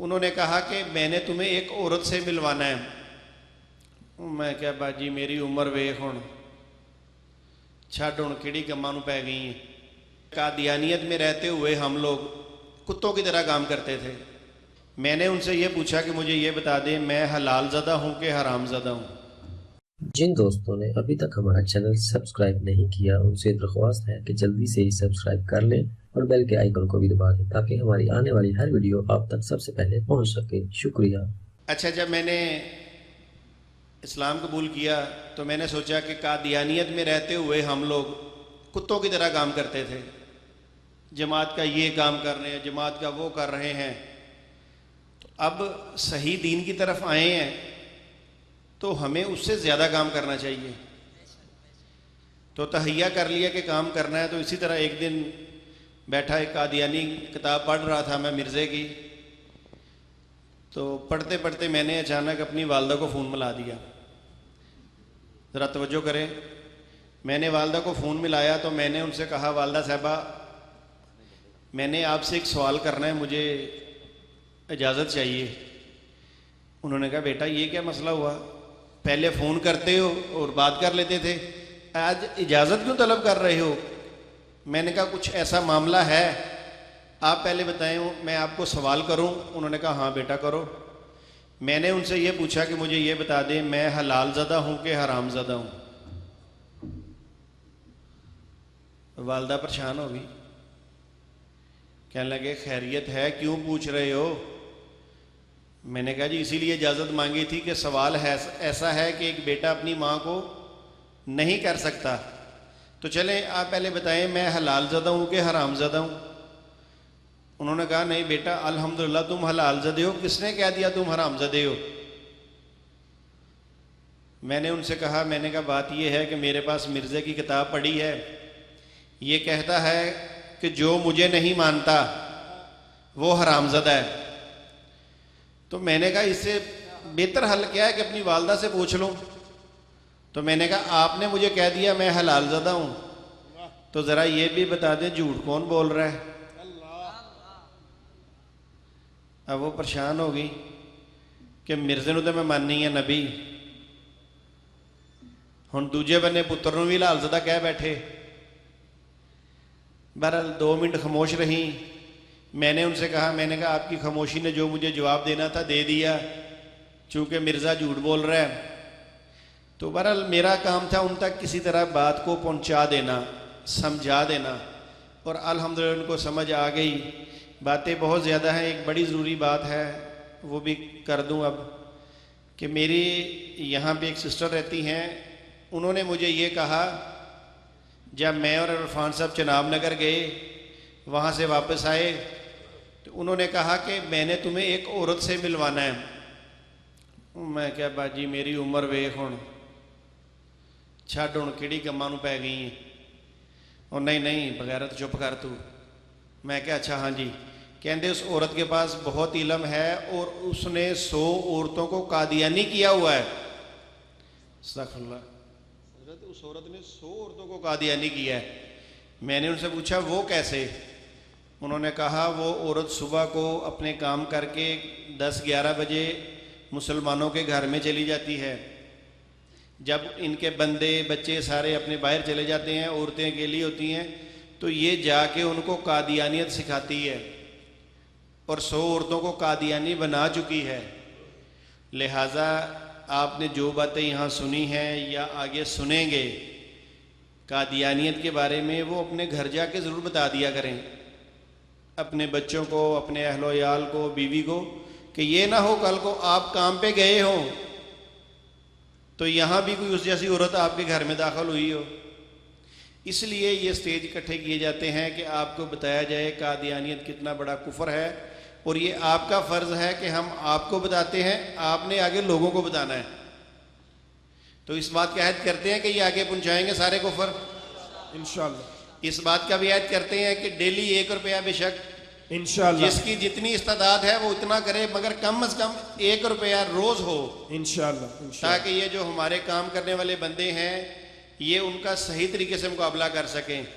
उन्होंने कहा कि मैंने तुम्हें एक औरत से मिलवाना है। मैं क्या बाजी मेरी उम्र वेख हुण छड़ हुण किहड़ी गम्मां नूं पै गई है। कादियानियत में रहते हुए हम लोग कुत्तों की तरह काम करते थे। मैंने उनसे ये पूछा कि मुझे ये बता दें मैं हलाल ज़दा हूँ कि हराम ज़दा हूँ। जिन दोस्तों ने अभी तक हमारा चैनल सब्सक्राइब नहीं किया उनसे दरख्वास्त है कि जल्दी से ही सब्सक्राइब कर लें और बेल के आइकन को भी दबा दें ताकि हमारी आने वाली हर वीडियो आप तक सबसे पहले पहुंच सके। शुक्रिया। अच्छा, जब मैंने इस्लाम कबूल किया तो मैंने सोचा कि कादियानियत में रहते हुए हम लोग कुत्तों की तरह काम करते थे। जमात का ये काम कर रहे हैं, जमात का वो कर रहे हैं। तो अब सही दीन की तरफ आए हैं तो हमें उससे ज़्यादा काम करना चाहिए। तो तहैया कर लिया कि काम करना है। तो इसी तरह एक दिन बैठा एक कादियानी किताब पढ़ रहा था मैं मिर्ज़े की। तो पढ़ते पढ़ते मैंने अचानक अपनी वालदा को फ़ोन मिला दिया। ज़रा तवज्जो करें, मैंने वालदा को फ़ोन मिलाया तो मैंने उनसे कहा वालदा साहबा मैंने आपसे एक सवाल करना है, मुझे इजाज़त चाहिए। उन्होंने कहा बेटा ये क्या मसला हुआ, पहले फ़ोन करते हो और बात कर लेते थे, आज इजाज़त क्यों तलब कर रहे हो। मैंने कहा कुछ ऐसा मामला है, आप पहले बताएं मैं आपको सवाल करूं। उन्होंने कहा हाँ बेटा करो। मैंने उनसे ये पूछा कि मुझे ये बता दें मैं हलाल ज़दा हूँ कि हराम ज़दा हूँ। वालदा परेशान हो गई, कहने लगे खैरियत है, क्यों पूछ रहे हो। मैंने कहा जी इसीलिए इजाज़त मांगी थी कि सवाल है ऐसा है कि एक बेटा अपनी माँ को नहीं कर सकता। तो चलें आप पहले बताएं मैं हलाल ज़दा हूँ कि हराम ज़दा हूँ। उन्होंने कहा नहीं बेटा अल्हम्दुलिल्लाह तुम हलाल ज़दे हो, किसने कह दिया तुम हराम ज़दे हो। मैंने उनसे कहा, मैंने कहा बात यह है कि मेरे पास मिर्ज़े की किताब पढ़ी है, ये कहता है कि जो मुझे नहीं मानता वो हरामज़दा है। तो मैंने कहा इससे बेहतर हल क्या है कि अपनी वालदा से पूछ लूँ। तो मैंने कहा आपने मुझे कह दिया मैं हलाल ज़दा हूँ, तो ज़रा ये भी बता दें झूठ कौन बोल रहा है। अब वो परेशान हो गई कि मिर्ज़े नूं तो मैं माननी है नबी, हुण दूजे बन्ने पुत्र नूं भी हलाल ज़दा कह बैठे। बहरहाल 2 मिनट खामोश रही। मैंने उनसे कहा, मैंने कहा आपकी खामोशी ने जो मुझे जवाब देना था दे दिया, चूँकि मिर्ज़ा झूठ बोल रहा है। तो बहरहाल मेरा काम था उन तक किसी तरह बात को पहुंचा देना, समझा देना, और अल्हम्दुलिल्लाह उनको समझ आ गई। बातें बहुत ज़्यादा हैं, एक बड़ी ज़रूरी बात है वो भी कर दूं अब, कि मेरी यहाँ पे एक सिस्टर रहती हैं। उन्होंने मुझे ये कहा जब मैं और इरफान साहब चनाब नगर गए, वहाँ से वापस आए, तो उन्होंने कहा कि मैंने तुम्हें एक औरत से मिलवाना है। मैं क्या बाजी मेरी उम्र वेख हुण छड़ हुण किहड़ी गम्मां नूं पै गई है। और नहीं नहीं बगैरत चुप कर तू। मैं क्या अच्छा हाँ जी। कहते उस औरत के पास बहुत इल्म है और उसने 100 औरतों को कादियानी किया हुआ है। अस्तगफुरुल्लाह, उस औरत ने 100 औरतों को कादियानी किया है। मैंने उनसे पूछा वो कैसे। उन्होंने कहा वो औरत सुबह को अपने काम करके 10-11 बजे मुसलमानों के घर में चली जाती है। जब इनके बंदे बच्चे सारे अपने बाहर चले जाते हैं, औरतें अकेली होती हैं, तो ये जाके उनको कादियानियत सिखाती है और 100 औरतों को कादियानी बना चुकी है। लिहाजा आपने जो बातें यहाँ सुनी हैं या आगे सुनेंगे कादियानियत के बारे में, वो अपने घर जाके ज़रूर बता दिया करें अपने बच्चों को, अपने अहलो याल को, बीवी को, कि ये ना हो कल को आप काम पे गए हों तो यहाँ भी कोई उस जैसी औरत आपके घर में दाखिल हुई हो। इसलिए ये स्टेज इकट्ठे किए जाते हैं कि आपको बताया जाए कादियानियत कितना बड़ा कुफर है, और ये आपका फ़र्ज़ है कि हम आपको बताते हैं, आपने आगे लोगों को बताना है। तो इस बात का अहद करते हैं कि ये आगे पहुँचाएँगे सारे कुफर इंशाअल्लाह। इस बात का भी अहद करते हैं कि डेली 1 रुपया बेशक इंशाअल्लाह, जिसकी जितनी इस्तादाद है वो इतना करे, मगर कम से कम 1 रुपया रोज़ हो इंशाअल्लाह, ताकि ये जो हमारे काम करने वाले बंदे हैं ये उनका सही तरीके से मुकाबला कर सकें।